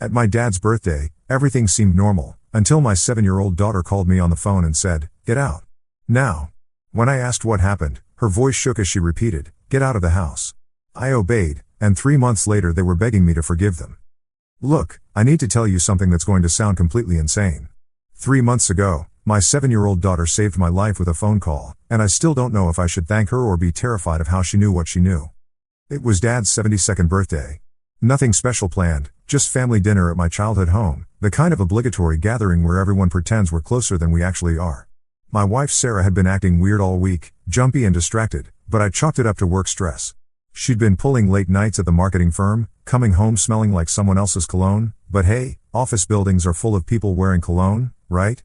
At my dad's birthday, everything seemed normal, until my 7-year-old daughter called me on the phone and said, "Get out. Now." When I asked what happened, her voice shook as she repeated, "Get out of the house." I obeyed, and 3 months later they were begging me to forgive them. Look, I need to tell you something that's going to sound completely insane. 3 months ago, my 7-year-old daughter saved my life with a phone call, and I still don't know if I should thank her or be terrified of how she knew what she knew. It was Dad's 72nd birthday. Nothing special planned, just family dinner at my childhood home, the kind of obligatory gathering where everyone pretends we're closer than we actually are. My wife Sarah had been acting weird all week, jumpy and distracted, but I chalked it up to work stress. She'd been pulling late nights at the marketing firm, coming home smelling like someone else's cologne, but hey, office buildings are full of people wearing cologne, right?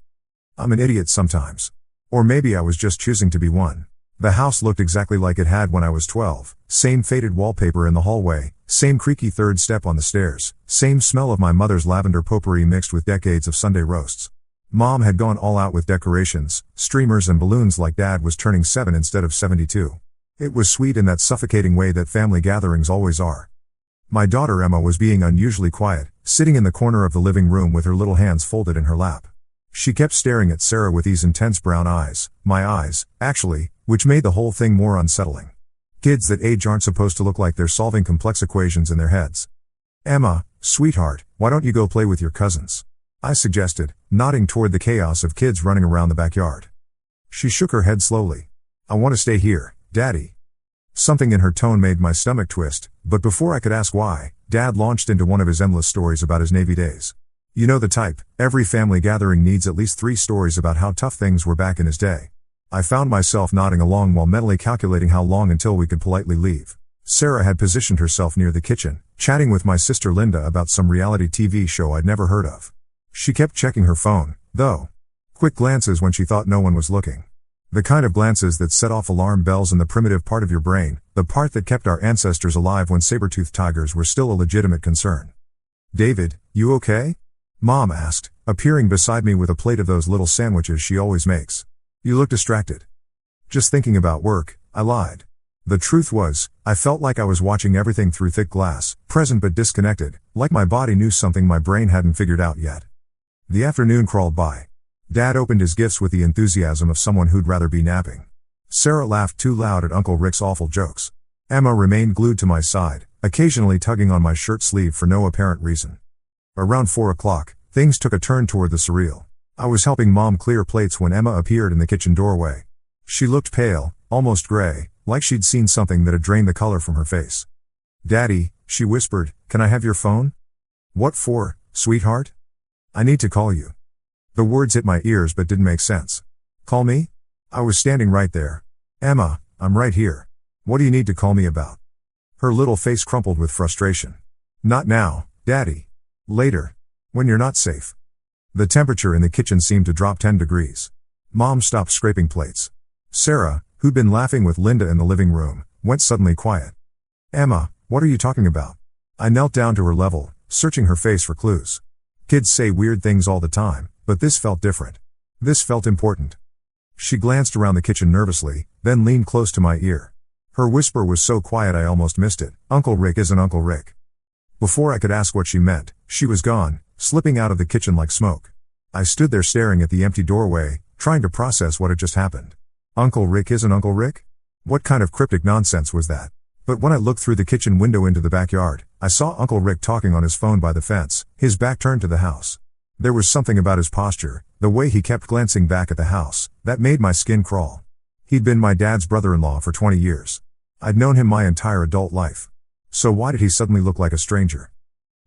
I'm an idiot sometimes. Or maybe I was just choosing to be one. The house looked exactly like it had when I was 12, same faded wallpaper in the hallway, same creaky third step on the stairs, same smell of my mother's lavender potpourri mixed with decades of Sunday roasts. Mom had gone all out with decorations, streamers and balloons like Dad was turning 7 instead of 72. It was sweet in that suffocating way that family gatherings always are. My daughter Emma was being unusually quiet, sitting in the corner of the living room with her little hands folded in her lap. She kept staring at Sarah with these intense brown eyes, my eyes, actually, which made the whole thing more unsettling. Kids that age aren't supposed to look like they're solving complex equations in their heads. "Emma, sweetheart, why don't you go play with your cousins?" I suggested, nodding toward the chaos of kids running around the backyard. She shook her head slowly. "I want to stay here, Daddy." Something in her tone made my stomach twist, but before I could ask why, Dad launched into one of his endless stories about his Navy days. You know the type, every family gathering needs at least 3 stories about how tough things were back in his day. I found myself nodding along while mentally calculating how long until we could politely leave. Sarah had positioned herself near the kitchen, chatting with my sister Linda about some reality TV show I'd never heard of. She kept checking her phone, though. Quick glances when she thought no one was looking. The kind of glances that set off alarm bells in the primitive part of your brain, the part that kept our ancestors alive when saber-toothed tigers were still a legitimate concern. "David, you okay?" Mom asked, appearing beside me with a plate of those little sandwiches she always makes. "You look distracted." "Just thinking about work," I lied. The truth was, I felt like I was watching everything through thick glass, present but disconnected, like my body knew something my brain hadn't figured out yet. The afternoon crawled by. Dad opened his gifts with the enthusiasm of someone who'd rather be napping. Sarah laughed too loud at Uncle Rick's awful jokes. Emma remained glued to my side, occasionally tugging on my shirt sleeve for no apparent reason. Around 4 o'clock, things took a turn toward the surreal. I was helping Mom clear plates when Emma appeared in the kitchen doorway. She looked pale, almost gray, like she'd seen something that had drained the color from her face. "Daddy," she whispered, "can I have your phone?" "What for, sweetheart?" "I need to call you." The words hit my ears but didn't make sense. "Call me?" I was standing right there. "Emma, I'm right here. What do you need to call me about?" Her little face crumpled with frustration. "Not now, Daddy. Later. When you're not safe." The temperature in the kitchen seemed to drop 10 degrees. Mom stopped scraping plates. Sarah, who'd been laughing with Linda in the living room, went suddenly quiet. "Emma, what are you talking about?" I knelt down to her level, searching her face for clues. Kids say weird things all the time, but this felt different. This felt important. She glanced around the kitchen nervously, then leaned close to my ear. Her whisper was so quiet I almost missed it. "Uncle Rick isn't Uncle Rick." Before I could ask what she meant, she was gone, slipping out of the kitchen like smoke. I stood there staring at the empty doorway, trying to process what had just happened. Uncle Rick isn't Uncle Rick? What kind of cryptic nonsense was that? But when I looked through the kitchen window into the backyard, I saw Uncle Rick talking on his phone by the fence, his back turned to the house. There was something about his posture, the way he kept glancing back at the house, that made my skin crawl. He'd been my dad's brother-in-law for 20 years. I'd known him my entire adult life. So why did he suddenly look like a stranger?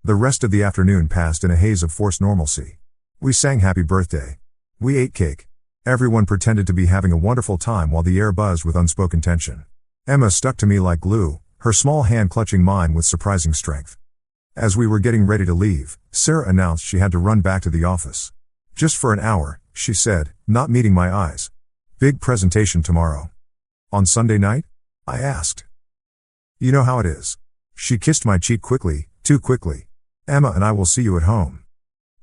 The rest of the afternoon passed in a haze of forced normalcy. We sang happy birthday. We ate cake. Everyone pretended to be having a wonderful time while the air buzzed with unspoken tension. Emma stuck to me like glue, her small hand clutching mine with surprising strength. As we were getting ready to leave, Sarah announced she had to run back to the office. "Just for an hour," she said, not meeting my eyes. "Big presentation tomorrow." "On Sunday night?" I asked. "You know how it is." She kissed my cheek quickly, too quickly. "Emma and I will see you at home."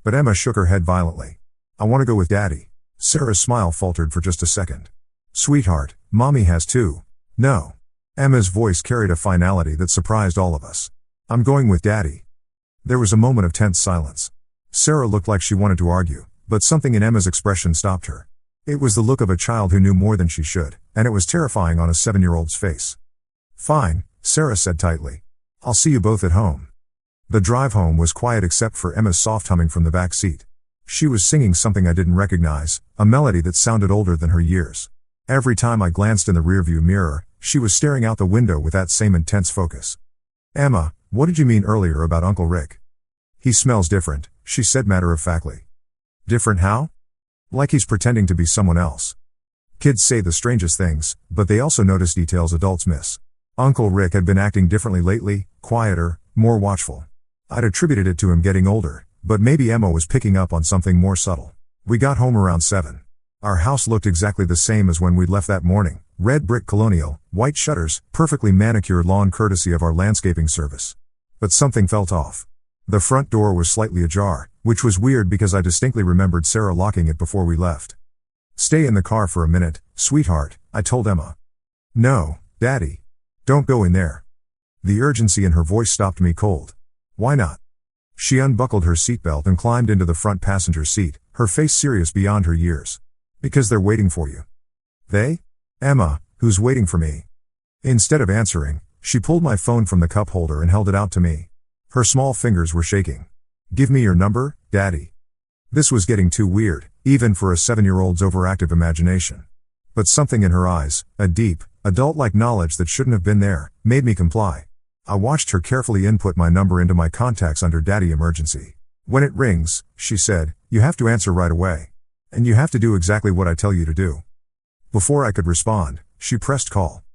But Emma shook her head violently. "I want to go with Daddy." Sarah's smile faltered for just a second. "Sweetheart, Mommy has too." "No." Emma's voice carried a finality that surprised all of us. "I'm going with Daddy." There was a moment of tense silence. Sarah looked like she wanted to argue, but something in Emma's expression stopped her. It was the look of a child who knew more than she should, and it was terrifying on a 7-year-old's face. "Fine," Sarah said tightly. "I'll see you both at home." The drive home was quiet except for Emma's soft humming from the back seat. She was singing something I didn't recognize, a melody that sounded older than her years. Every time I glanced in the rearview mirror, she was staring out the window with that same intense focus. "Emma, what did you mean earlier about Uncle Rick?" "He smells different," she said matter-of-factly. "Different how?" "Like he's pretending to be someone else." Kids say the strangest things, but they also notice details adults miss. Uncle Rick had been acting differently lately, quieter, more watchful. I'd attributed it to him getting older, but maybe Emma was picking up on something more subtle. We got home around 7. Our house looked exactly the same as when we'd left that morning, red brick colonial, white shutters, perfectly manicured lawn courtesy of our landscaping service. But something felt off. The front door was slightly ajar, which was weird because I distinctly remembered Sarah locking it before we left. "Stay in the car for a minute, sweetheart," I told Emma. "No, Daddy. Don't go in there." The urgency in her voice stopped me cold. "Why not?" She unbuckled her seatbelt and climbed into the front passenger seat, her face serious beyond her years. "Because they're waiting for you." "They?" "Emma, who's waiting for me." Instead of answering, she pulled my phone from the cup holder and held it out to me. Her small fingers were shaking. "Give me your number, Daddy." This was getting too weird, even for a 7-year-old's overactive imagination. But something in her eyes, a deep, adult-like knowledge that shouldn't have been there, made me comply. I watched her carefully input my number into my contacts under Daddy Emergency. "When it rings," she said, "you have to answer right away. And you have to do exactly what I tell you to do." Before I could respond, she pressed call.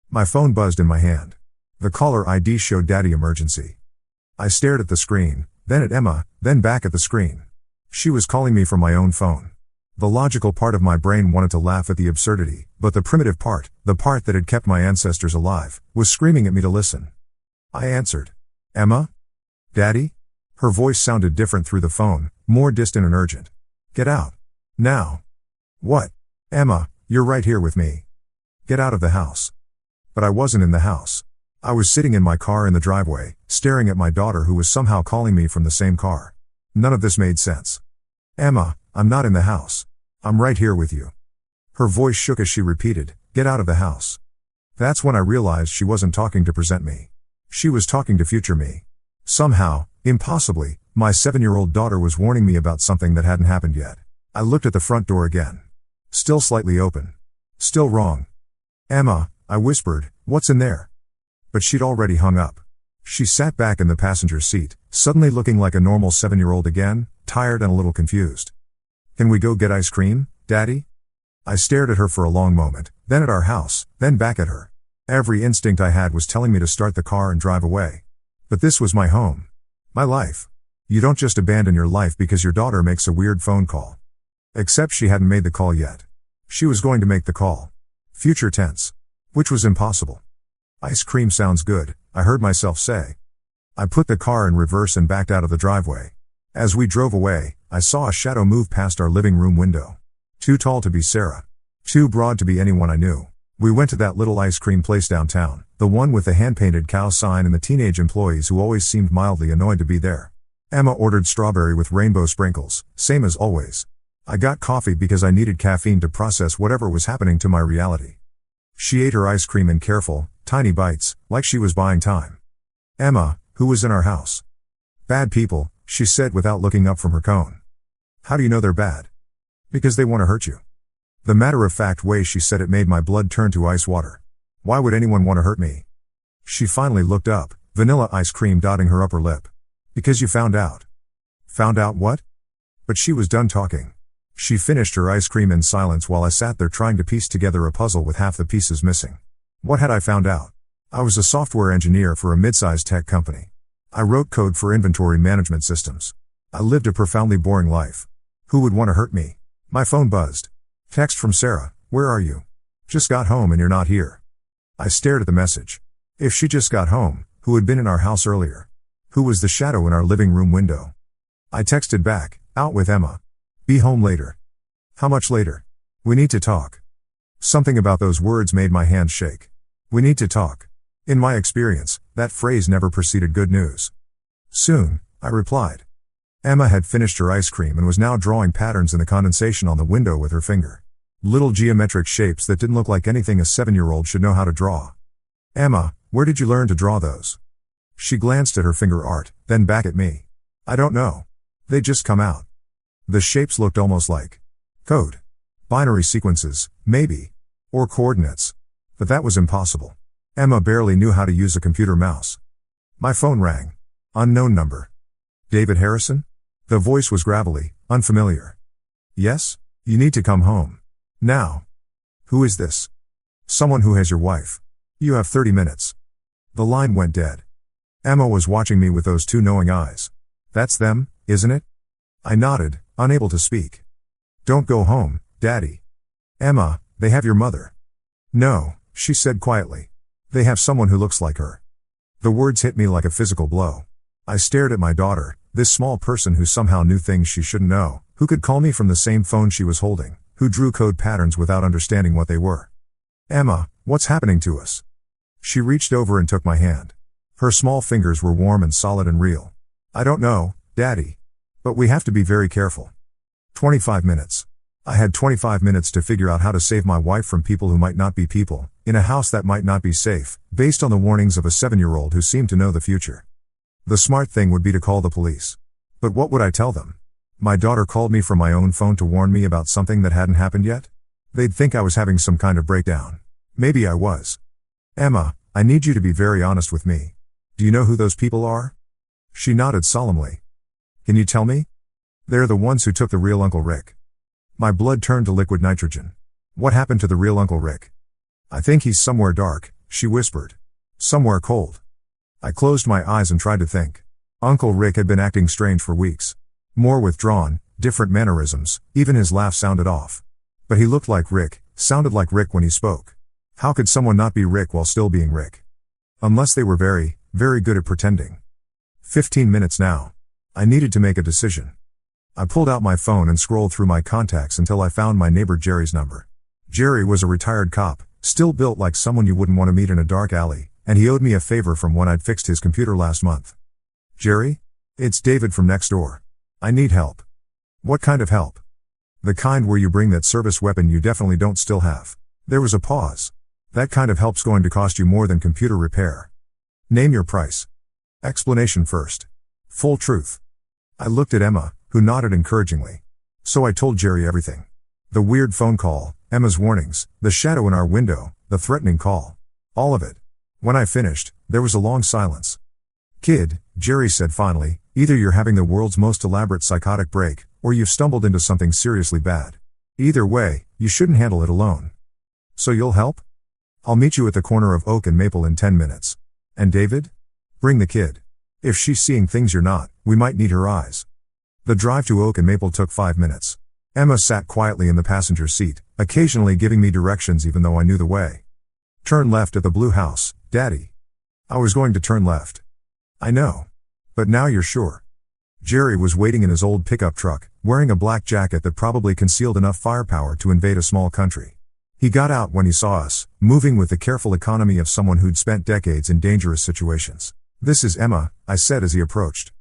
My phone buzzed in my hand. The caller ID showed Daddy Emergency. I stared at the screen, then at Emma, then back at the screen. She was calling me from my own phone. The logical part of my brain wanted to laugh at the absurdity, but the primitive part, the part that had kept my ancestors alive, was screaming at me to listen. I answered. "Emma? Daddy?" Her voice sounded different through the phone, more distant and urgent. "Get out. Now." "What?" "Emma, you're right here with me. Get out of the house." But I wasn't in the house. I was sitting in my car in the driveway, staring at my daughter who was somehow calling me from the same car. None of this made sense. "Emma, I'm not in the house. I'm right here with you." Her voice shook as she repeated, "Get out of the house." That's when I realized she wasn't talking to present me. She was talking to future me. Somehow, impossibly, my 7-year-old daughter was warning me about something that hadn't happened yet. I looked at the front door again. Still slightly open. Still wrong. "Emma," I whispered, "what's in there?" But she'd already hung up. She sat back in the passenger seat, suddenly looking like a normal 7-year-old again, tired and a little confused. "Can we go get ice cream, Daddy?" I stared at her for a long moment, then at our house, then back at her. Every instinct I had was telling me to start the car and drive away. But this was my home. My life. You don't just abandon your life because your daughter makes a weird phone call. Except she hadn't made the call yet. She was going to make the call. Future tense. Which was impossible. "Ice cream sounds good," I heard myself say. I put the car in reverse and backed out of the driveway. As we drove away, I saw a shadow move past our living room window. Too tall to be Sarah. Too broad to be anyone I knew. We went to that little ice cream place downtown, the one with the hand-painted cow sign and the teenage employees who always seemed mildly annoyed to be there. Emma ordered strawberry with rainbow sprinkles, same as always. I got coffee because I needed caffeine to process whatever was happening to my reality. She ate her ice cream in careful, tiny bites, like she was buying time. "Emma, who was in our house?" "Bad people," she said without looking up from her cone. "How do you know they're bad?" "Because they want to hurt you." The matter-of-fact way she said it made my blood turn to ice water. Why would anyone want to hurt me? She finally looked up, vanilla ice cream dotting her upper lip. "Because you found out." "Found out what?" But she was done talking. She finished her ice cream in silence while I sat there trying to piece together a puzzle with half the pieces missing. What had I found out? I was a software engineer for a mid-sized tech company. I wrote code for inventory management systems. I lived a profoundly boring life. Who would want to hurt me? My phone buzzed. Text from Sarah, "Where are you? Just got home and you're not here." I stared at the message. If she just got home, who had been in our house earlier? Who was the shadow in our living room window? I texted back, "Out with Emma. Be home later." "How much later?" "We need to talk." Something about those words made my hands shake. We need to talk. In my experience, that phrase never preceded good news. "Soon," I replied. Emma had finished her ice cream and was now drawing patterns in the condensation on the window with her finger. Little geometric shapes that didn't look like anything a 7-year-old should know how to draw. Emma, where did you learn to draw those? She glanced at her finger art, then back at me. I don't know. They just come out. The shapes looked almost like code. Binary sequences, maybe. Or coordinates. But that was impossible. Emma barely knew how to use a computer mouse. My phone rang. Unknown number. David Harrison? The voice was gravelly, unfamiliar. Yes? You need to come home. Now. Who is this? Someone who has your wife. You have 30 minutes. The line went dead. Emma was watching me with those two knowing eyes. That's them, isn't it? I nodded, unable to speak. Don't go home, Daddy. Emma, they have your mother. No, she said quietly. They have someone who looks like her. The words hit me like a physical blow. I stared at my daughter, this small person who somehow knew things she shouldn't know, who could call me from the same phone she was holding, who drew code patterns without understanding what they were. Emma, what's happening to us? She reached over and took my hand. Her small fingers were warm and solid and real. I don't know, Daddy. But we have to be very careful. 25 minutes. I had 25 minutes to figure out how to save my wife from people who might not be people, in a house that might not be safe, based on the warnings of a 7-year-old who seemed to know the future. The smart thing would be to call the police. But what would I tell them? My daughter called me from my own phone to warn me about something that hadn't happened yet? They'd think I was having some kind of breakdown. Maybe I was. Emma, I need you to be very honest with me. Do you know who those people are? She nodded solemnly. Can you tell me? They're the ones who took the real Uncle Rick. My blood turned to liquid nitrogen. What happened to the real Uncle Rick? I think he's somewhere dark, she whispered. Somewhere cold. I closed my eyes and tried to think. Uncle Rick had been acting strange for weeks. More withdrawn, different mannerisms, even his laugh sounded off. But he looked like Rick, sounded like Rick when he spoke. How could someone not be Rick while still being Rick? Unless they were very, very good at pretending. 15 minutes now. I needed to make a decision. I pulled out my phone and scrolled through my contacts until I found my neighbor Jerry's number. Jerry was a retired cop, still built like someone you wouldn't want to meet in a dark alley, and he owed me a favor from when I'd fixed his computer last month. Jerry? It's David from next door. I need help. What kind of help? The kind where you bring that service weapon you definitely don't still have. There was a pause. That kind of help's going to cost you more than computer repair. Name your price. Explanation first. Full truth. I looked at Emma, who nodded encouragingly. So I told Jerry everything. The weird phone call, Emma's warnings, the shadow in our window, the threatening call. All of it. When I finished, there was a long silence. Kid, Jerry said finally, either you're having the world's most elaborate psychotic break, or you've stumbled into something seriously bad. Either way, you shouldn't handle it alone. So you'll help? I'll meet you at the corner of Oak and Maple in 10 minutes. And David? Bring the kid. If she's seeing things you're not, we might need her eyes. The drive to Oak and Maple took 5 minutes. Emma sat quietly in the passenger seat, occasionally giving me directions even though I knew the way. Turn left at the blue house, Daddy. I was going to turn left. I know. But now you're sure. Jerry was waiting in his old pickup truck, wearing a black jacket that probably concealed enough firepower to invade a small country. He got out when he saw us, moving with the careful economy of someone who'd spent decades in dangerous situations. This is Emma, I said as he approached.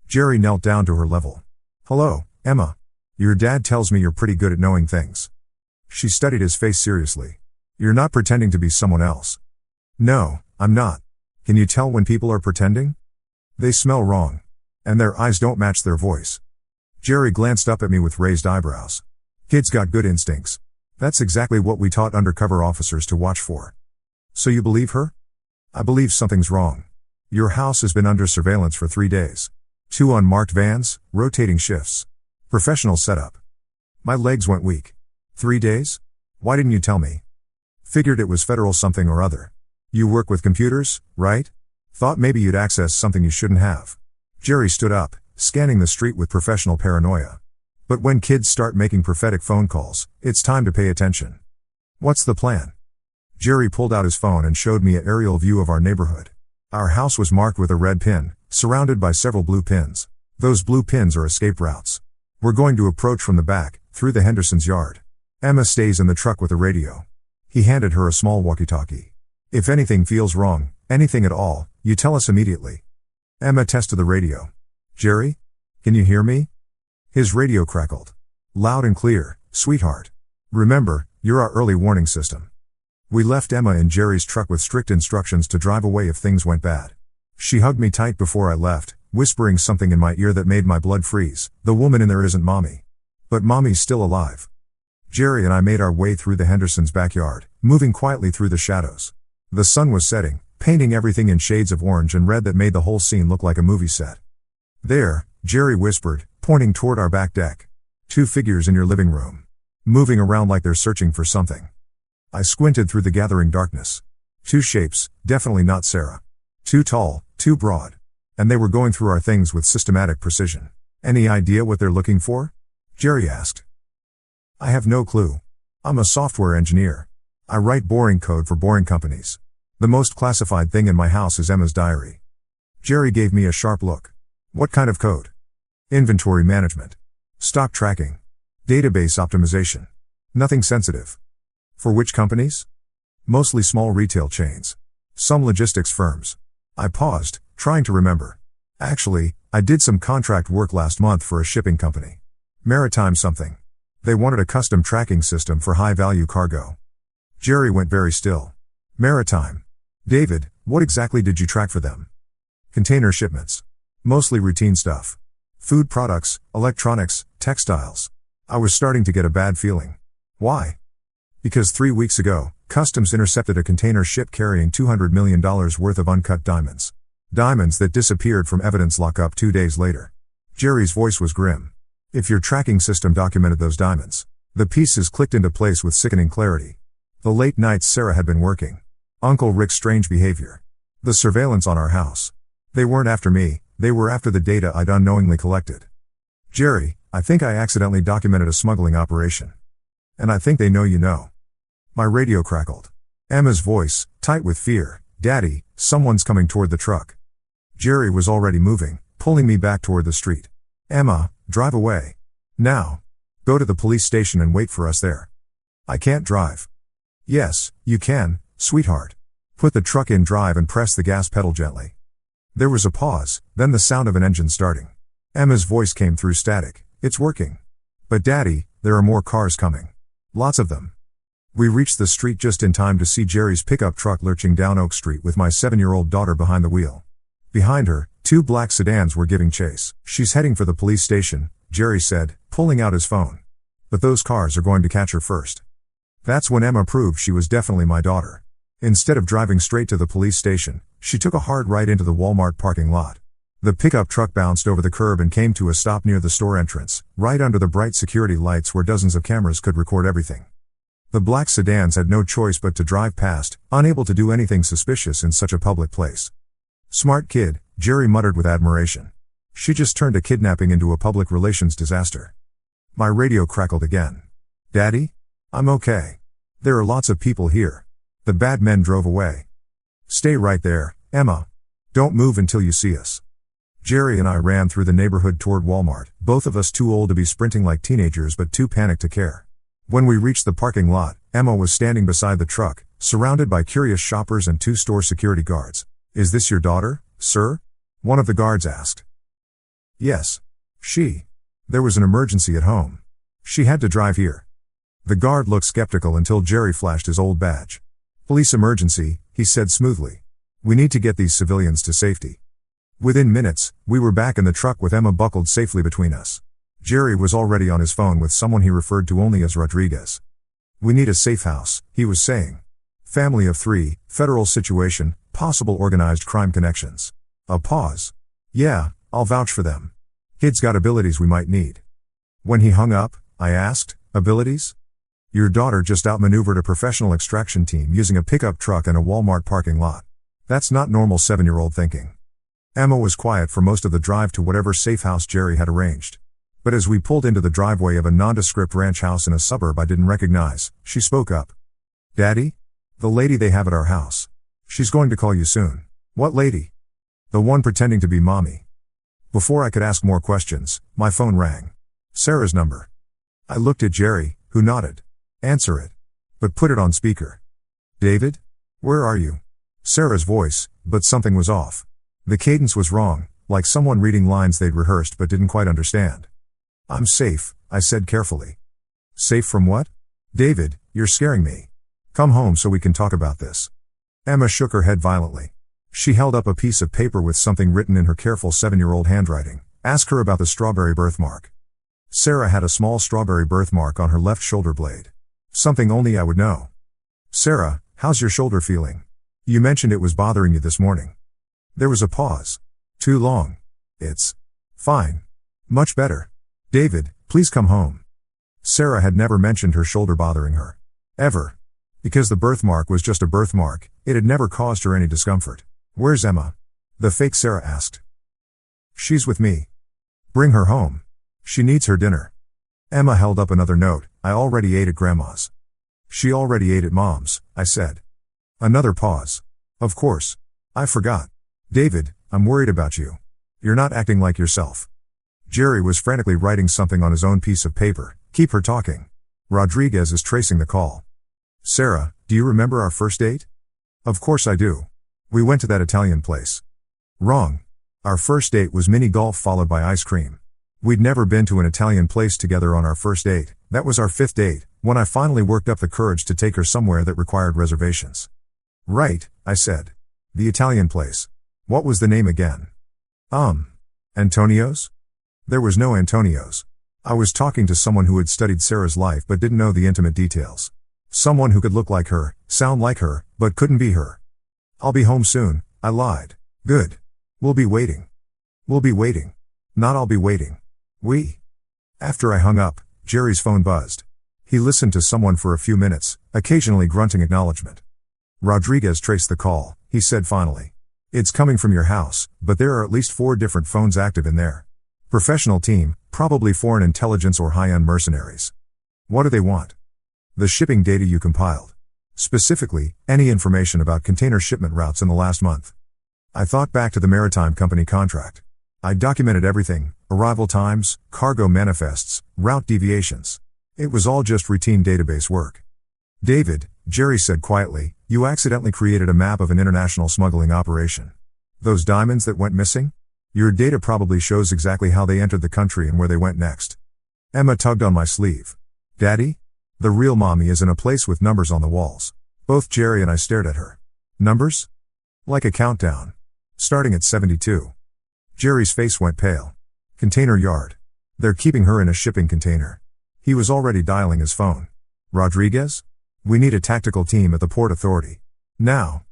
Jerry knelt down to her level. Hello, Emma. Your dad tells me you're pretty good at knowing things. She studied his face seriously. You're not pretending to be someone else. No, I'm not. Can you tell when people are pretending? They smell wrong. And their eyes don't match their voice. Jerry glanced up at me with raised eyebrows. Kids got good instincts. That's exactly what we taught undercover officers to watch for. So you believe her? I believe something's wrong. Your house has been under surveillance for 3 days. 2 unmarked vans, rotating shifts. Professional setup. My legs went weak. 3 days? Why didn't you tell me? Figured it was federal something or other. You work with computers, right? Thought maybe you'd access something you shouldn't have. Jerry stood up, scanning the street with professional paranoia. But when kids start making prophetic phone calls, it's time to pay attention. What's the plan? Jerry pulled out his phone and showed me an aerial view of our neighborhood. Our house was marked with a red pin, surrounded by several blue pins. Those blue pins are escape routes. We're going to approach from the back, through the Henderson's yard. Emma stays in the truck with the radio. He handed her a small walkie-talkie. If anything feels wrong, anything at all, you tell us immediately. Emma tested the radio. Jerry? Can you hear me? His radio crackled. Loud and clear, sweetheart. Remember, you're our early warning system. We left Emma in Jerry's truck with strict instructions to drive away if things went bad. She hugged me tight before I left, whispering something in my ear that made my blood freeze. The woman in there isn't Mommy. But Mommy's still alive. Jerry and I made our way through the Hendersons' backyard, moving quietly through the shadows. The sun was setting, painting everything in shades of orange and red that made the whole scene look like a movie set. There, Jerry whispered, pointing toward our back deck. 2 figures in your living room. Moving around like they're searching for something. I squinted through the gathering darkness. 2 shapes, definitely not Sarah. Too tall, too broad. And they were going through our things with systematic precision. Any idea what they're looking for? Jerry asked. I have no clue. I'm a software engineer. I write boring code for boring companies. The most classified thing in my house is Emma's diary. Jerry gave me a sharp look. What kind of code? Inventory management. Stock tracking. Database optimization. Nothing sensitive. For which companies? Mostly small retail chains. Some logistics firms. I paused, trying to remember. Actually, I did some contract work last month for a shipping company. Maritime something. They wanted a custom tracking system for high-value cargo. Jerry went very still. Maritime. David, what exactly did you track for them? Container shipments. Mostly routine stuff. Food products, electronics, textiles. I was starting to get a bad feeling. Why? Because 3 weeks ago, customs intercepted a container ship carrying $200 million worth of uncut diamonds. Diamonds that disappeared from evidence lockup 2 days later. Jerry's voice was grim. If your tracking system documented those diamonds, the pieces clicked into place with sickening clarity. The late nights Sarah had been working. Uncle Rick's strange behavior. The surveillance on our house. They weren't after me, they were after the data I'd unknowingly collected. Jerry, I think I accidentally documented a smuggling operation. And I think they know you know. My radio crackled. Emma's voice, tight with fear. Daddy, someone's coming toward the truck. Jerry was already moving, pulling me back toward the street. Emma, drive away. Now. Go to the police station and wait for us there. I can't drive. Yes, you can, sweetheart. Put the truck in drive and press the gas pedal gently. There was a pause, then the sound of an engine starting. Emma's voice came through static. It's working. But Daddy, there are more cars coming. Lots of them. We reached the street just in time to see Jerry's pickup truck lurching down Oak Street with my 7-year-old daughter behind the wheel. Behind her, 2 black sedans were giving chase. She's heading for the police station, Jerry said, pulling out his phone. But those cars are going to catch her first. That's when Emma proved she was definitely my daughter. Instead of driving straight to the police station, she took a hard right into the Walmart parking lot. The pickup truck bounced over the curb and came to a stop near the store entrance, right under the bright security lights where dozens of cameras could record everything. The black sedans had no choice but to drive past, unable to do anything suspicious in such a public place. Smart kid, Jerry muttered with admiration. She just turned a kidnapping into a public relations disaster. My radio crackled again. Daddy? I'm okay. There are lots of people here. The bad men drove away. Stay right there, Emma. Don't move until you see us. Jerry and I ran through the neighborhood toward Walmart, both of us too old to be sprinting like teenagers but too panicked to care. When we reached the parking lot, Emma was standing beside the truck, surrounded by curious shoppers and 2 store security guards. Is this your daughter, sir? One of the guards asked. Yes. There was an emergency at home. She had to drive here. The guard looked skeptical until Jerry flashed his old badge. Police emergency, he said smoothly. We need to get these civilians to safety. Within minutes, we were back in the truck with Emma buckled safely between us. Jerry was already on his phone with someone he referred to only as Rodriguez. We need a safe house, he was saying. Family of 3, federal situation, possible organized crime connections. A pause. Yeah, I'll vouch for them. Kid's got abilities we might need. When he hung up, I asked, abilities? Your daughter just outmaneuvered a professional extraction team using a pickup truck in a Walmart parking lot. That's not normal 7-year-old thinking. Emma was quiet for most of the drive to whatever safe house Jerry had arranged. But as we pulled into the driveway of a nondescript ranch house in a suburb I didn't recognize, she spoke up. Daddy? The lady they have at our house. She's going to call you soon. What lady? The one pretending to be Mommy. Before I could ask more questions, my phone rang. Sarah's number. I looked at Jerry, who nodded. Answer it. But put it on speaker. David? Where are you? Sarah's voice, but something was off. The cadence was wrong, like someone reading lines they'd rehearsed but didn't quite understand. "I'm safe," I said carefully. "Safe from what?" "David, you're scaring me. Come home so we can talk about this." Emma shook her head violently. She held up a piece of paper with something written in her careful 7-year-old handwriting. "Ask her about the strawberry birthmark." Sarah had a small strawberry birthmark on her left shoulder blade. "Something only I would know." "Sarah, how's your shoulder feeling? You mentioned it was bothering you this morning." There was a pause. "Too long. It's fine. Much better. David, please come home." Sarah had never mentioned her shoulder bothering her. Ever. Because the birthmark was just a birthmark, it had never caused her any discomfort. "Where's Emma?" the fake Sarah asked. "She's with me. Bring her home. She needs her dinner." Emma held up another note. "I already ate at Grandma's." "She already ate at Mom's," I said. Another pause. "Of course. I forgot. David, I'm worried about you. You're not acting like yourself." Jerry was frantically writing something on his own piece of paper. "Keep her talking. Rodriguez is tracing the call." "Sarah, do you remember our first date?" "Of course I do. We went to that Italian place." "Wrong. Our first date was mini golf followed by ice cream. We'd never been to an Italian place together on our first date. That was our 5th date, when I finally worked up the courage to take her somewhere that required reservations." "Right," I said. "The Italian place. What was the name again?" Antonio's?" "There was no Antonio's. I was talking to someone who had studied Sarah's life but didn't know the intimate details. Someone who could look like her, sound like her, but couldn't be her." "I'll be home soon," I lied. "Good. We'll be waiting." "We'll be waiting. Not I'll be waiting. We." After I hung up, Jerry's phone buzzed. He listened to someone for a few minutes, occasionally grunting acknowledgement. "Rodriguez traced the call," he said finally. "It's coming from your house, but there are at least 4 different phones active in there. Professional team, probably foreign intelligence or high-end mercenaries." "What do they want?" "The shipping data you compiled. Specifically, any information about container shipment routes in the last month." I thought back to the maritime company contract. I documented everything: arrival times, cargo manifests, route deviations. It was all just routine database work. "David," Jerry said quietly, "you accidentally created a map of an international smuggling operation. Those diamonds that went missing? Your data probably shows exactly how they entered the country and where they went next." Emma tugged on my sleeve. "Daddy? The real mommy is in a place with numbers on the walls." Both Jerry and I stared at her. "Numbers?" "Like a countdown. Starting at 72. Jerry's face went pale. "Container yard. They're keeping her in a shipping container." He was already dialing his phone. "Rodriguez? We need a tactical team at the Port Authority. Now."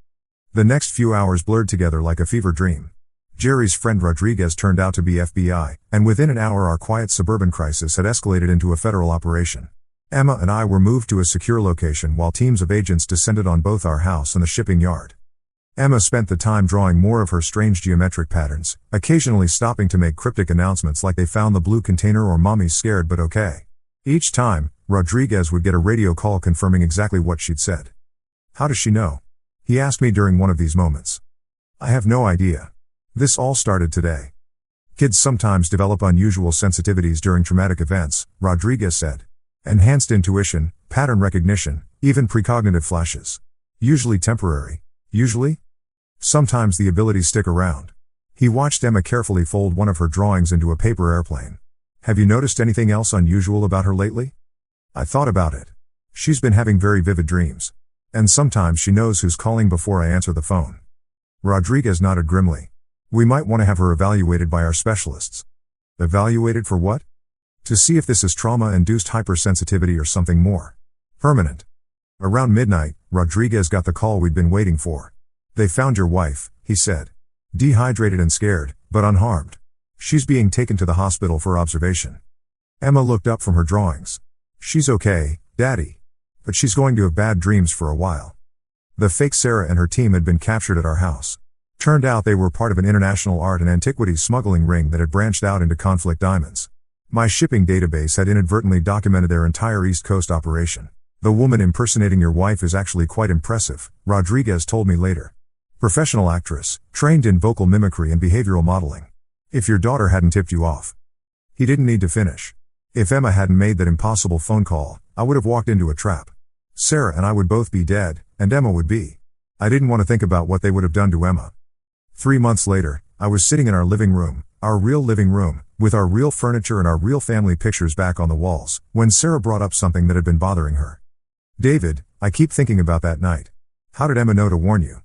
The next few hours blurred together like a fever dream. Jerry's friend Rodriguez turned out to be FBI, and within an hour our quiet suburban crisis had escalated into a federal operation. Emma and I were moved to a secure location while teams of agents descended on both our house and the shipping yard. Emma spent the time drawing more of her strange geometric patterns, occasionally stopping to make cryptic announcements like they found the blue container or "Mommy's scared but okay." Each time, Rodriguez would get a radio call confirming exactly what she'd said. "How does she know?" he asked me during one of these moments. "I have no idea. This all started today. Kids sometimes develop unusual sensitivities during traumatic events," Rodriguez said. "Enhanced intuition, pattern recognition, even precognitive flashes. Usually temporary. Usually? Sometimes the abilities stick around." He watched Emma carefully fold one of her drawings into a paper airplane. "Have you noticed anything else unusual about her lately?" I thought about it. "She's been having very vivid dreams. And sometimes she knows who's calling before I answer the phone." Rodriguez nodded grimly. "We might want to have her evaluated by our specialists." "Evaluated for what?" "To see if this is trauma-induced hypersensitivity or something more permanent." Around midnight, Rodriguez got the call we'd been waiting for. "They found your wife," he said. "Dehydrated and scared, but unharmed. She's being taken to the hospital for observation." Emma looked up from her drawings. "She's okay, Daddy. But she's going to have bad dreams for a while." The fake Sarah and her team had been captured at our house. Turned out they were part of an international art and antiquities smuggling ring that had branched out into conflict diamonds. My shipping database had inadvertently documented their entire East Coast operation. "The woman impersonating your wife is actually quite impressive," Rodriguez told me later. "Professional actress, trained in vocal mimicry and behavioral modeling. If your daughter hadn't tipped you off." He didn't need to finish. "If Emma hadn't made that impossible phone call, I would have walked into a trap. Sarah and I would both be dead, and Emma would be." I didn't want to think about what they would have done to Emma. 3 months later, I was sitting in our living room, our real living room, with our real furniture and our real family pictures back on the walls, when Sarah brought up something that had been bothering her. David, I keep thinking about that night. How did Emma know to warn you?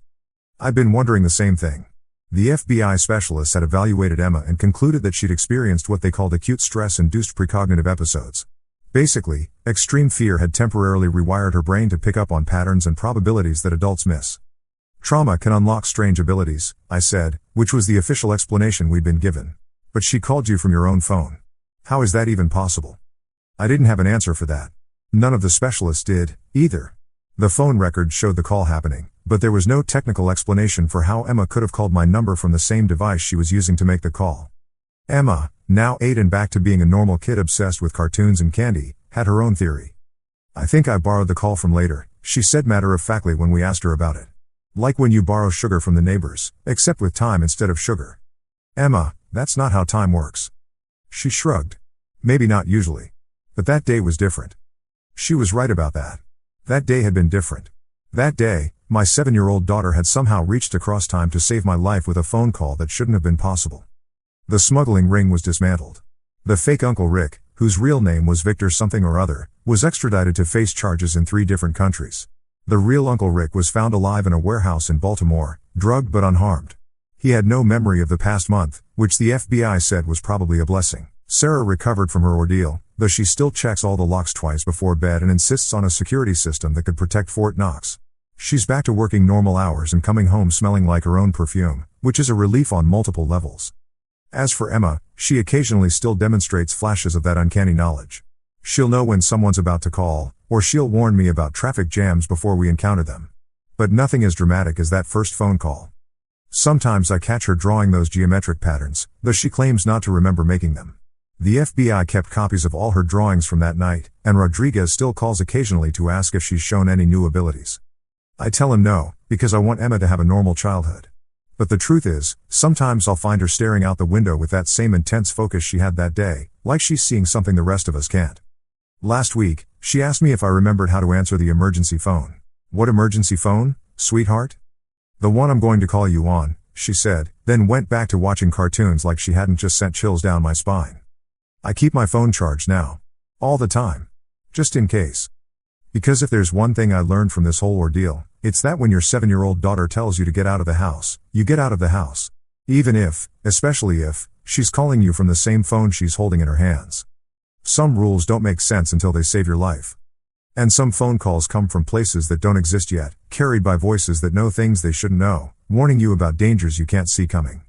I'd been wondering the same thing. The FBI specialists had evaluated Emma and concluded that she'd experienced what they called acute stress-induced precognitive episodes. Basically, extreme fear had temporarily rewired her brain to pick up on patterns and probabilities that adults miss. Trauma can unlock strange abilities, I said, which was the official explanation we'd been given. But she called you from your own phone. How is that even possible? I didn't have an answer for that. None of the specialists did, either. The phone records showed the call happening, but there was no technical explanation for how Emma could have called my number from the same device she was using to make the call. Emma, now 8 and back to being a normal kid obsessed with cartoons and candy, had her own theory. I think I borrowed the call from later, she said matter-of-factly when we asked her about it. Like when you borrow sugar from the neighbors, except with time instead of sugar. Emma, that's not how time works. She shrugged. Maybe not usually. But that day was different. She was right about that. That day had been different. That day, my 7-year-old daughter had somehow reached across time to save my life with a phone call that shouldn't have been possible. The smuggling ring was dismantled. The fake Uncle Rick, whose real name was Victor something or other, was extradited to face charges in 3 different countries. The real Uncle Rick was found alive in a warehouse in Baltimore, drugged but unharmed. He had no memory of the past month, which the FBI said was probably a blessing. Sarah recovered from her ordeal, though she still checks all the locks twice before bed and insists on a security system that could protect Fort Knox. She's back to working normal hours and coming home smelling like her own perfume, which is a relief on multiple levels. As for Emma, she occasionally still demonstrates flashes of that uncanny knowledge. She'll know when someone's about to call, or she'll warn me about traffic jams before we encounter them. But nothing as dramatic as that first phone call. Sometimes I catch her drawing those geometric patterns, though she claims not to remember making them. The FBI kept copies of all her drawings from that night, and Rodriguez still calls occasionally to ask if she's shown any new abilities. I tell him no, because I want Emma to have a normal childhood. But the truth is, sometimes I'll find her staring out the window with that same intense focus she had that day, like she's seeing something the rest of us can't. Last week, she asked me if I remembered how to answer the emergency phone. What emergency phone, sweetheart? The one I'm going to call you on, she said, then went back to watching cartoons like she hadn't just sent chills down my spine. I keep my phone charged now. All the time. Just in case. Because if there's one thing I learned from this whole ordeal, it's that when your 7-year-old daughter tells you to get out of the house, you get out of the house. Even if, especially if, she's calling you from the same phone she's holding in her hands. Some rules don't make sense until they save your life. And some phone calls come from places that don't exist yet, carried by voices that know things they shouldn't know, warning you about dangers you can't see coming.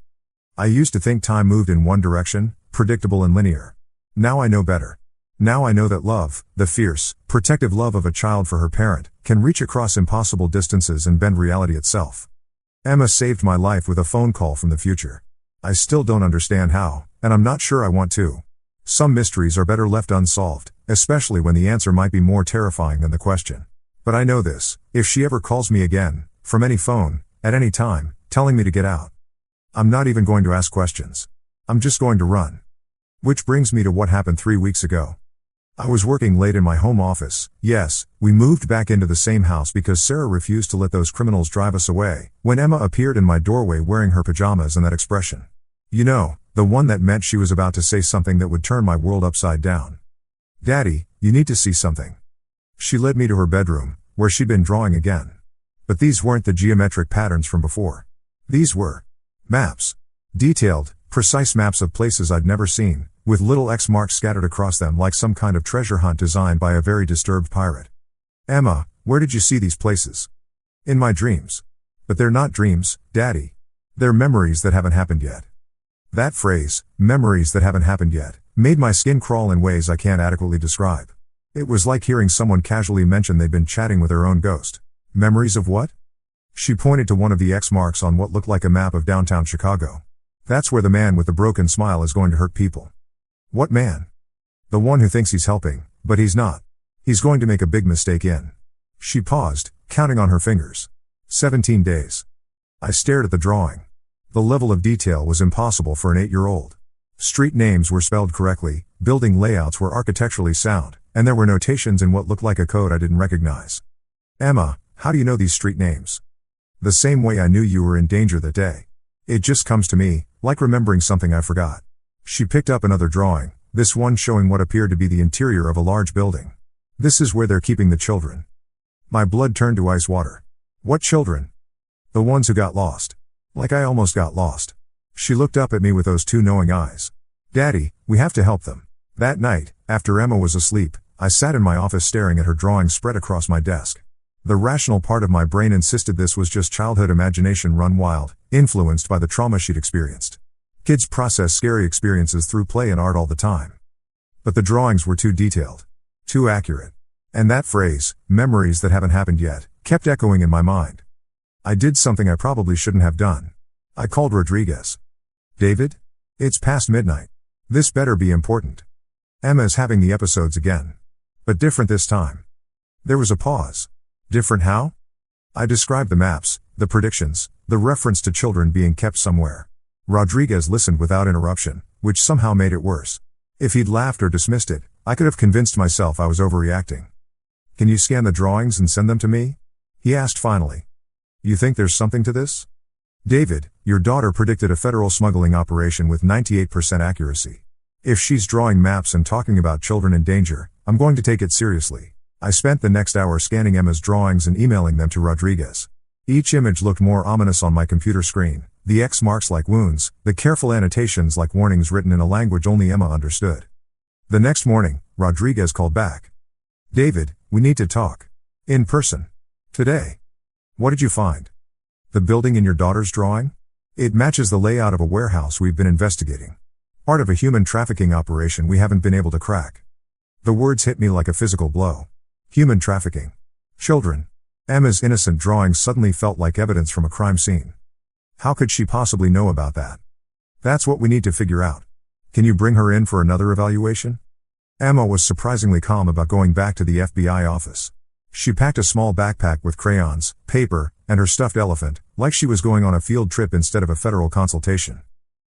I used to think time moved in one direction, predictable and linear. Now I know better. Now I know that love, the fierce, protective love of a child for her parent, can reach across impossible distances and bend reality itself. Emma saved my life with a phone call from the future. I still don't understand how, and I'm not sure I want to. Some mysteries are better left unsolved, especially when the answer might be more terrifying than the question. But I know this, if she ever calls me again, from any phone, at any time, telling me to get out, I'm not even going to ask questions. I'm just going to run. Which brings me to what happened 3 weeks ago. I was working late in my home office. Yes, we moved back into the same house because Sarah refused to let those criminals drive us away, when Emma appeared in my doorway wearing her pajamas and that expression. You know, the one that meant she was about to say something that would turn my world upside down. Daddy, you need to see something. She led me to her bedroom, where she'd been drawing again. But these weren't the geometric patterns from before. These were maps. Detailed, precise maps of places I'd never seen, with little X marks scattered across them like some kind of treasure hunt designed by a very disturbed pirate. Emma, where did you see these places? In my dreams. But they're not dreams, Daddy. They're memories that haven't happened yet. That phrase, memories that haven't happened yet, made my skin crawl in ways I can't adequately describe. It was like hearing someone casually mention they'd been chatting with their own ghost. Memories of what? She pointed to one of the X marks on what looked like a map of downtown Chicago. That's where the man with the broken smile is going to hurt people. What man? The one who thinks he's helping, but he's not. He's going to make a big mistake in. She paused, counting on her fingers. 17 days. I stared at the drawing. The level of detail was impossible for an 8-year-old. Street names were spelled correctly, building layouts were architecturally sound, and there were notations in what looked like a code I didn't recognize. Emma, how do you know these street names? The same way I knew you were in danger that day. It just comes to me, like remembering something I forgot. She picked up another drawing, this one showing what appeared to be the interior of a large building. This is where they're keeping the children. My blood turned to ice water. What children? The ones who got lost. Like I almost got lost. She looked up at me with those two knowing eyes. Daddy, we have to help them. That night, after Emma was asleep, I sat in my office staring at her drawings spread across my desk. The rational part of my brain insisted this was just childhood imagination run wild, influenced by the trauma she'd experienced. Kids process scary experiences through play and art all the time. But the drawings were too detailed. Too accurate. And that phrase, memories that haven't happened yet, kept echoing in my mind. I did something I probably shouldn't have done. I called Rodriguez. David? It's past midnight. This better be important. Emma's having the episodes again. But different this time. There was a pause. Different how? I described the maps, the predictions, the reference to children being kept somewhere. Rodriguez listened without interruption, which somehow made it worse. If he'd laughed or dismissed it, I could have convinced myself I was overreacting. Can you scan the drawings and send them to me? He asked finally. You think there's something to this? David, your daughter predicted a federal smuggling operation with 98% accuracy. If she's drawing maps and talking about children in danger, I'm going to take it seriously. I spent the next hour scanning Emma's drawings and emailing them to Rodriguez. Each image looked more ominous on my computer screen, the X marks like wounds, the careful annotations like warnings written in a language only Emma understood. The next morning, Rodriguez called back. David, we need to talk. In person. Today. What did you find? The building in your daughter's drawing? It matches the layout of a warehouse we've been investigating. Part of a human trafficking operation we haven't been able to crack. The words hit me like a physical blow. Human trafficking. Children. Emma's innocent drawings suddenly felt like evidence from a crime scene. How could she possibly know about that? That's what we need to figure out. Can you bring her in for another evaluation? Emma was surprisingly calm about going back to the FBI office. She packed a small backpack with crayons, paper, and her stuffed elephant, like she was going on a field trip instead of a federal consultation.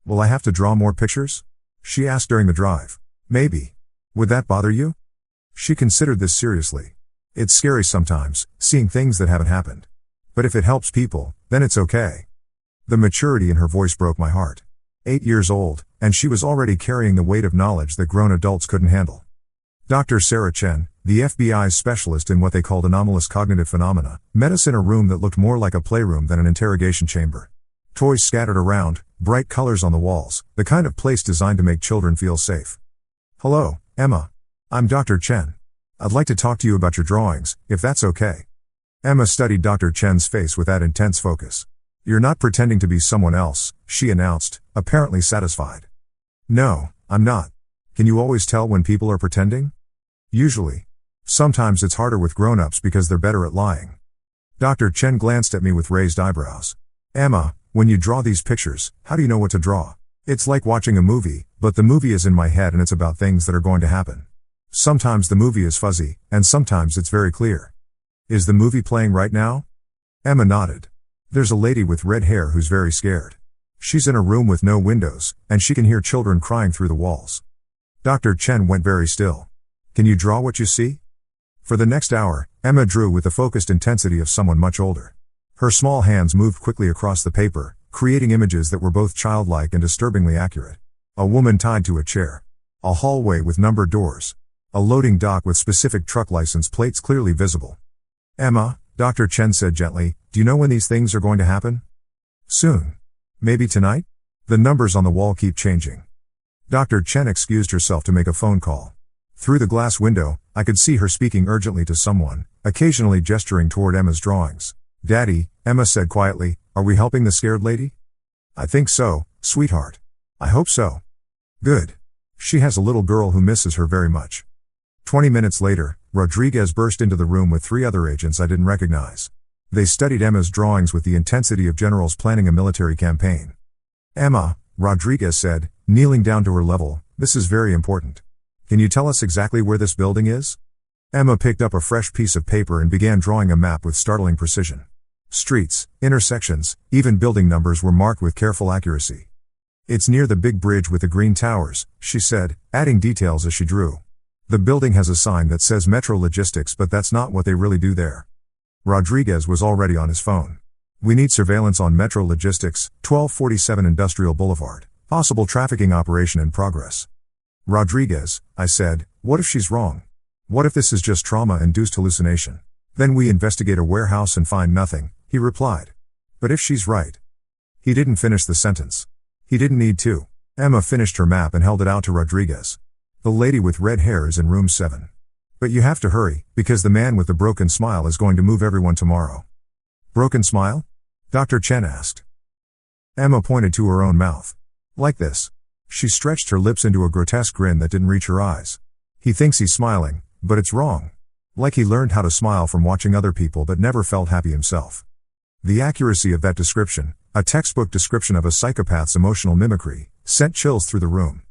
Will I have to draw more pictures? She asked during the drive. Maybe. Would that bother you? She considered this seriously. It's scary sometimes, seeing things that haven't happened. But if it helps people, then it's okay. The maturity in her voice broke my heart. 8 years old, and she was already carrying the weight of knowledge that grown adults couldn't handle. Dr. Sarah Chen, the FBI's specialist in what they called anomalous cognitive phenomena, met us in a room that looked more like a playroom than an interrogation chamber. Toys scattered around, bright colors on the walls, the kind of place designed to make children feel safe. Hello, Emma. I'm Dr. Chen. I'd like to talk to you about your drawings, if that's okay. Emma studied Dr. Chen's face with that intense focus. You're not pretending to be someone else, she announced, apparently satisfied. No, I'm not. Can you always tell when people are pretending? Usually. Sometimes it's harder with grown-ups because they're better at lying. Dr. Chen glanced at me with raised eyebrows. Emma, when you draw these pictures, how do you know what to draw? It's like watching a movie, but the movie is in my head and it's about things that are going to happen. Sometimes the movie is fuzzy, and sometimes it's very clear. Is the movie playing right now? Emma nodded. There's a lady with red hair who's very scared. She's in a room with no windows, and she can hear children crying through the walls. Dr. Chen went very still. Can you draw what you see? For the next hour, Emma drew with the focused intensity of someone much older. Her small hands moved quickly across the paper, creating images that were both childlike and disturbingly accurate. A woman tied to a chair. A hallway with numbered doors. A loading dock with specific truck license plates clearly visible. Emma, Dr. Chen said gently, do you know when these things are going to happen? Soon. Maybe tonight? The numbers on the wall keep changing. Dr. Chen excused herself to make a phone call. Through the glass window, I could see her speaking urgently to someone, occasionally gesturing toward Emma's drawings. Daddy, Emma said quietly, are we helping the scared lady? I think so, sweetheart. I hope so. Good. She has a little girl who misses her very much. 20 minutes later, Rodriguez burst into the room with 3 other agents I didn't recognize. They studied Emma's drawings with the intensity of generals planning a military campaign. Emma, Rodriguez said, kneeling down to her level, this is very important. Can you tell us exactly where this building is? Emma picked up a fresh piece of paper and began drawing a map with startling precision. Streets, intersections, even building numbers were marked with careful accuracy. It's near the big bridge with the green towers, she said, adding details as she drew. The building has a sign that says Metro Logistics, but that's not what they really do there. Rodriguez was already on his phone. We need surveillance on Metro Logistics, 1247 Industrial Boulevard. Possible trafficking operation in progress. Rodriguez, I said, what if she's wrong? What if this is just trauma-induced hallucination? Then we investigate a warehouse and find nothing, he replied. But if she's right. He didn't finish the sentence. He didn't need to. Emma finished her map and held it out to Rodriguez. The lady with red hair is in room 7. But you have to hurry, because the man with the broken smile is going to move everyone tomorrow. Broken smile? Dr. Chen asked. Emma pointed to her own mouth. Like this. She stretched her lips into a grotesque grin that didn't reach her eyes. He thinks he's smiling, but it's wrong. Like he learned how to smile from watching other people but never felt happy himself. The accuracy of that description, a textbook description of a psychopath's emotional mimicry, sent chills through the room.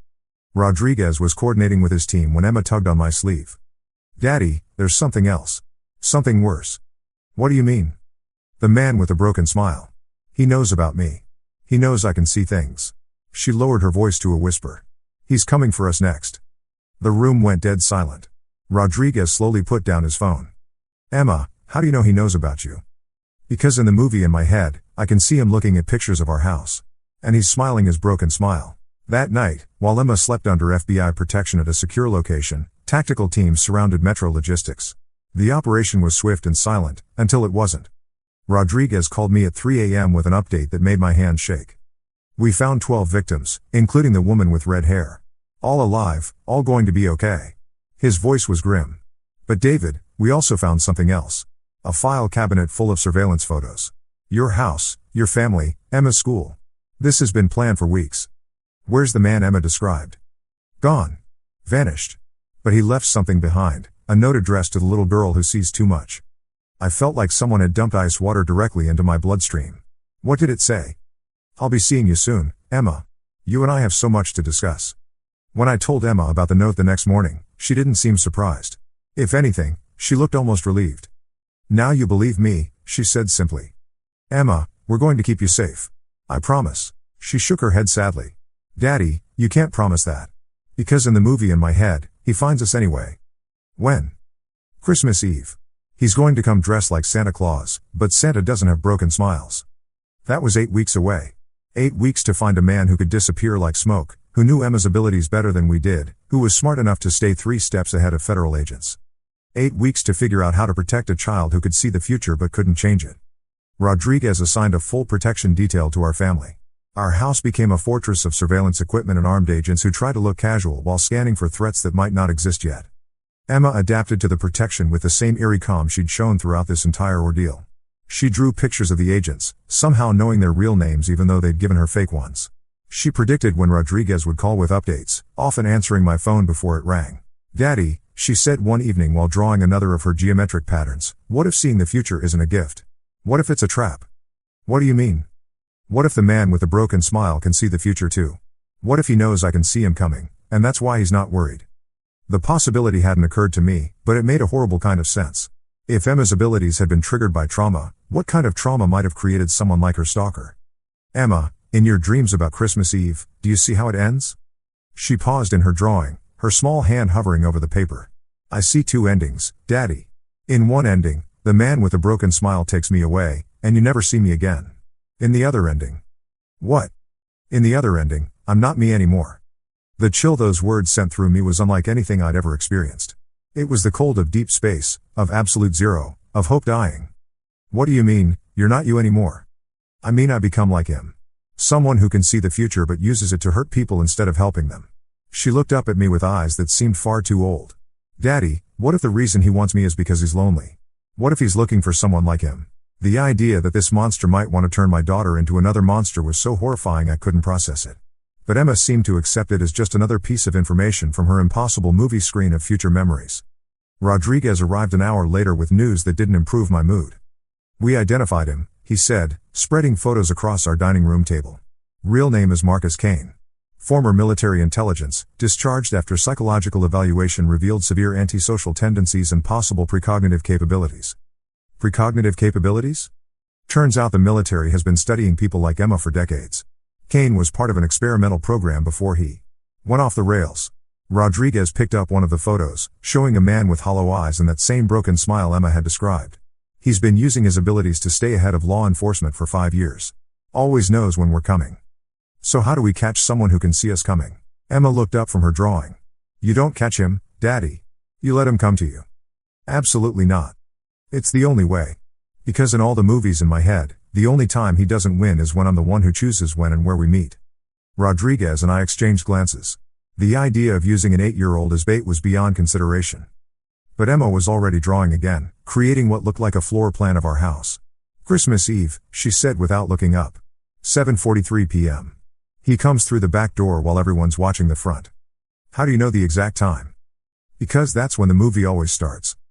Rodriguez was coordinating with his team when Emma tugged on my sleeve. Daddy, there's something else. Something worse. What do you mean? The man with the broken smile. He knows about me. He knows I can see things. She lowered her voice to a whisper. He's coming for us next. The room went dead silent. Rodriguez slowly put down his phone. Emma, how do you know he knows about you? Because in the movie in my head, I can see him looking at pictures of our house. And he's smiling his broken smile. That night, while Emma slept under FBI protection at a secure location, tactical teams surrounded Metro Logistics. The operation was swift and silent, until it wasn't. Rodriguez called me at 3 a.m. with an update that made my hand shake. We found 12 victims, including the woman with red hair. All alive, all going to be okay. His voice was grim. But David, we also found something else. A file cabinet full of surveillance photos. Your house, your family, Emma's school. This has been planned for weeks. Where's the man Emma described? Gone. Vanished. But he left something behind, a note addressed to the little girl who sees too much. I felt like someone had dumped ice water directly into my bloodstream. What did it say? I'll be seeing you soon, Emma. You and I have so much to discuss. When I told Emma about the note the next morning, she didn't seem surprised. If anything, she looked almost relieved. Now you believe me, she said simply. Emma, we're going to keep you safe. I promise. She shook her head sadly. Daddy, you can't promise that. Because in the movie in my head, he finds us anyway. When? Christmas Eve. He's going to come dressed like Santa Claus, but Santa doesn't have broken smiles. That was 8 weeks away. 8 weeks to find a man who could disappear like smoke, who knew Emma's abilities better than we did, who was smart enough to stay 3 steps ahead of federal agents. 8 weeks to figure out how to protect a child who could see the future but couldn't change it. Rodriguez assigned a full protection detail to our family. Our house became a fortress of surveillance equipment and armed agents who tried to look casual while scanning for threats that might not exist yet. Emma adapted to the protection with the same eerie calm she'd shown throughout this entire ordeal. She drew pictures of the agents, somehow knowing their real names even though they'd given her fake ones. She predicted when Rodriguez would call with updates, often answering my phone before it rang. Daddy, she said one evening while drawing another of her geometric patterns, what if seeing the future isn't a gift? What if it's a trap? What do you mean? What if the man with the broken smile can see the future too? What if he knows I can see him coming, and that's why he's not worried? The possibility hadn't occurred to me, but it made a horrible kind of sense. If Emma's abilities had been triggered by trauma, what kind of trauma might have created someone like her stalker? Emma, in your dreams about Christmas Eve, do you see how it ends? She paused in her drawing, her small hand hovering over the paper. I see 2 endings, Daddy. In one ending, the man with the broken smile takes me away, and you never see me again. In the other ending. What? In the other ending, I'm not me anymore. The chill those words sent through me was unlike anything I'd ever experienced. It was the cold of deep space, of absolute zero, of hope dying. What do you mean, you're not you anymore? I mean I become like him. Someone who can see the future but uses it to hurt people instead of helping them. She looked up at me with eyes that seemed far too old. Daddy, what if the reason he wants me is because he's lonely? What if he's looking for someone like him? The idea that this monster might want to turn my daughter into another monster was so horrifying I couldn't process it. But Emma seemed to accept it as just another piece of information from her impossible movie screen of future memories. Rodriguez arrived an hour later with news that didn't improve my mood. We identified him, he said, spreading photos across our dining room table. Real name is Marcus Kane. Former military intelligence, discharged after psychological evaluation revealed severe antisocial tendencies and possible precognitive capabilities. Precognitive capabilities? Turns out the military has been studying people like Emma for decades. Kane was part of an experimental program before he went off the rails. Rodriguez picked up one of the photos, showing a man with hollow eyes and that same broken smile Emma had described. He's been using his abilities to stay ahead of law enforcement for 5 years. Always knows when we're coming. So how do we catch someone who can see us coming? Emma looked up from her drawing. You don't catch him, Daddy. You let him come to you. Absolutely not. It's the only way. Because in all the movies in my head, the only time he doesn't win is when I'm the one who chooses when and where we meet. Rodriguez and I exchanged glances. The idea of using an 8-year-old as bait was beyond consideration. But Emma was already drawing again, creating what looked like a floor plan of our house. Christmas Eve, she said without looking up. 7:43 p.m. He comes through the back door while everyone's watching the front. How do you know the exact time? Because that's when the movie always starts.